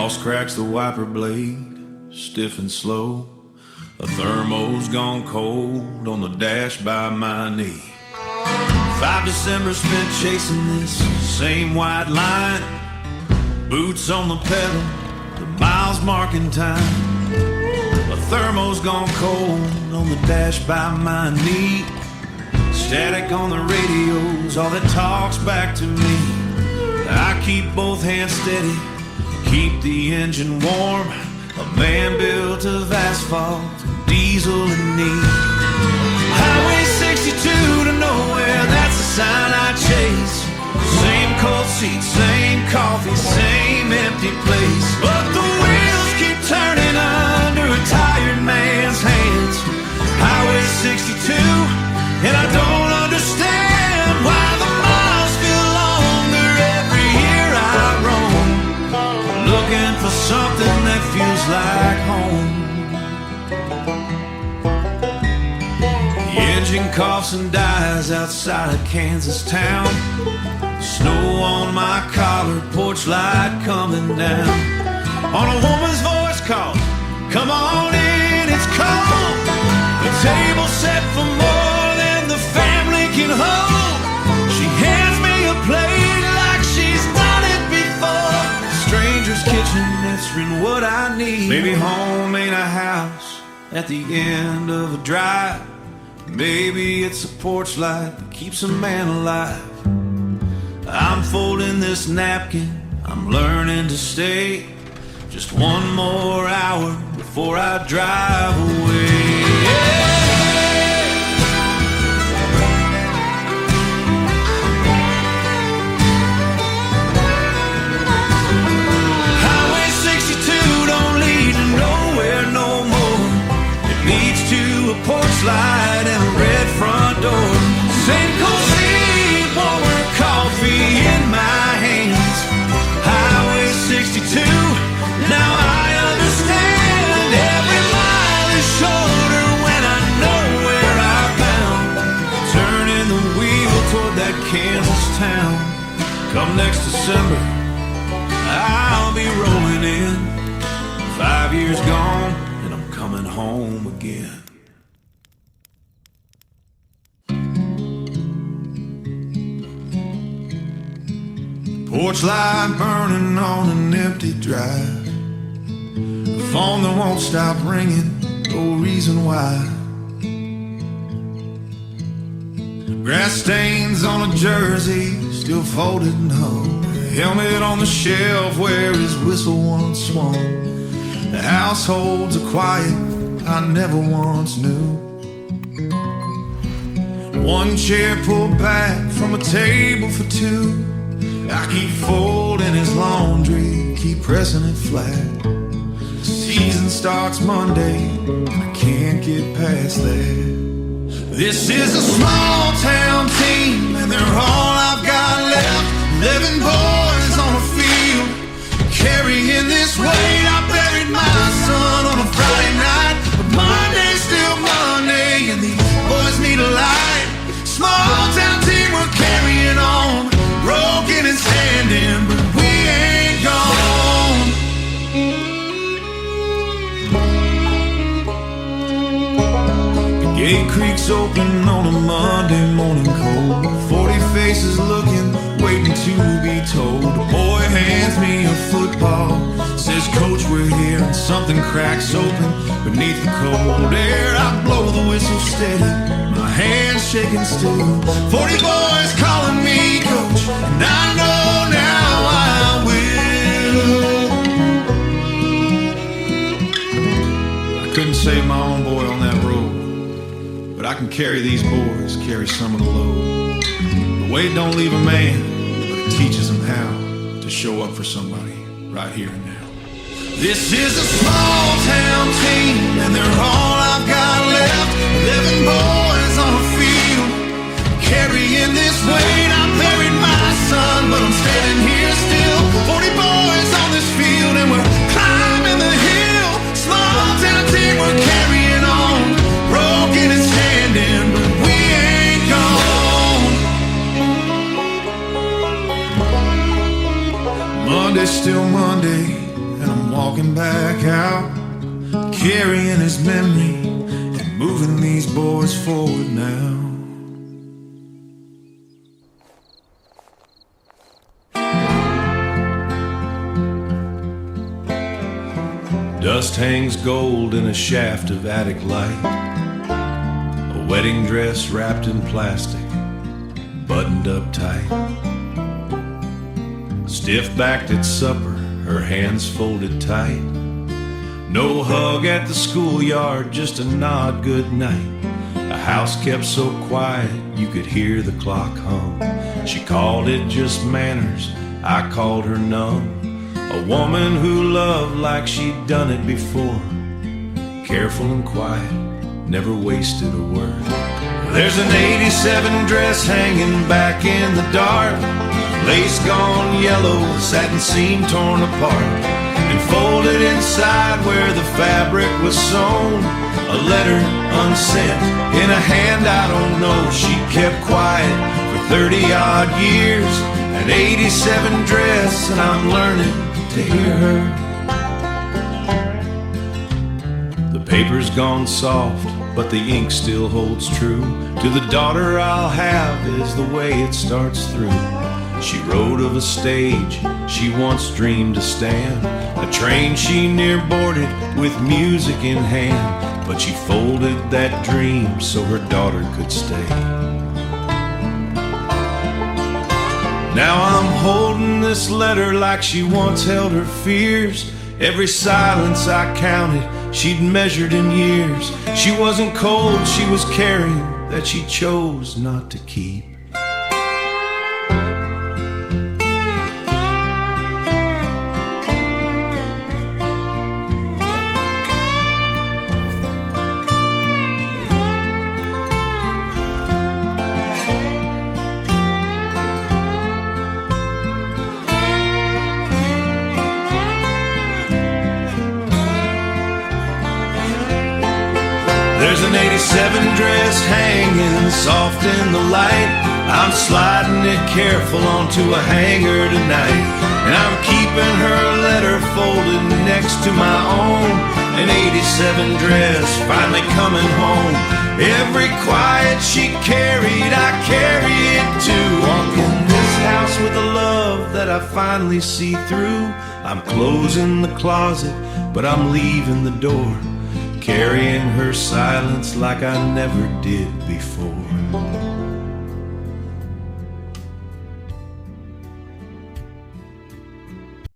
Frost cracks the wiper blade, stiff and slow. A thermo's gone cold on the dash by my knee. 5 December spent chasing this same white line. Boots on the pedal, the miles marking time. A thermo's gone cold on the dash by my knee. Static on the radio's all that talks back to me. I keep both hands steady, keep the engine warm. A man built of asphalt, diesel and knee. Highway 62 to nowhere, that's the sign I chase. Same cold seats, same coffee, same empty place. But the wheels keep turning under a tired man's hands. Highway 62, and I don't understand why the miles feel longer every year I roam, looking for something that feels like home. The engine coughs and dies outside of Kansas town. Snow on my collar, porch light coming down. On a woman's voice call, come on in, it's cold. The table set for more than the family can hold. She hands me a plate like she's done it before. Stranger's kitchen, that's really what I need. Maybe home ain't a house at the end of a drive. Maybe it's a porch light that keeps a man alive. I'm folding this napkin, I'm learning to stay. Just one more hour before I drive away. Highway 62 don't lead to nowhere no more. It leads to a porch light and a red front door. Same cold seat, warmer coffee in my hands. Highway 62, now I understand. Every mile is shorter when I know where I'm bound. Turning the wheel toward that Kansas town. Come next December, I'll be rolling in. 5 years gone, and I'm coming home again. Porch light burning on an empty drive. The phone that won't stop ringing, no reason why. Grass stains on a jersey, still folded and hung. Helmet on the shelf where his whistle once swung. The households are quiet, I never once knew. One chair pulled back from a table for two. I keep folding his laundry, keep pressing it flat. Season starts Monday, I can't get past that. This is a small town team, and they're all I've got left. 11 boys on a field, carrying this weight. I buried my son on a Friday night, but Monday's still Monday, and these boys need a light. Small town team, we're carrying on. Broken and standing, but we ain't gone. The gate creaks open on a Monday morning cold. 40 faces looking, waiting to be told. A boy hands me a football, says, Coach, we're here, and something cracks open beneath the cold air. I blow the whistle steady, my hands shaking still. 40 boys calling me coach, and I know now I will. I couldn't save my own boy on that road, but I can carry these boys, carry some of the load. The weight don't leave a man, but it teaches him how to show up for somebody right here and now. This is a small town team, and they're all I've got left. 11 boys on a field, carrying this weight. I buried my son, but I'm standing here still. 40 boys on this field, and we're climbing the hill. Small town team, we're carrying on. Broken and standing, but we ain't gone. Monday's still Monday, and I'm walking back out, carrying his memory and moving these boys forward now. Dust hangs gold in a shaft of attic light, a wedding dress wrapped in plastic, buttoned up tight. Stiff-backed at supper, her hands folded tight. No hug at the schoolyard, just a nod good night. A house kept so quiet you could hear the clock hum. She called it just manners, I called her numb. A woman who loved like she'd done it before, careful and quiet, never wasted a word. There's an '87 dress hanging back in the dark, lace gone yellow, satin seam torn apart, and folded inside where the fabric was sewn, a letter unsent in a hand I don't know. She kept quiet for 30-odd years, an '87 dress, and I'm learning to hear her. The paper's gone soft, but the ink still holds true to the daughter I'll have is the way it starts through. She wrote of a stage she once dreamed to stand, a train she near boarded with music in hand, but she folded that dream so her daughter could stay. Now I'm holding this letter like she once held her fears. Every silence I counted, she'd measured in years. She wasn't cold, she was caring, that she chose not to keep. There's an '87 dress hanging soft in the light. I'm sliding it careful onto a hanger tonight, and I'm keeping her letter folded next to my own. An '87 dress finally coming home. Every quiet she carried, I carry it too. Walk in this house with a love that I finally see through. I'm closing the closet, but I'm leaving the door, carrying her silence like I never did before.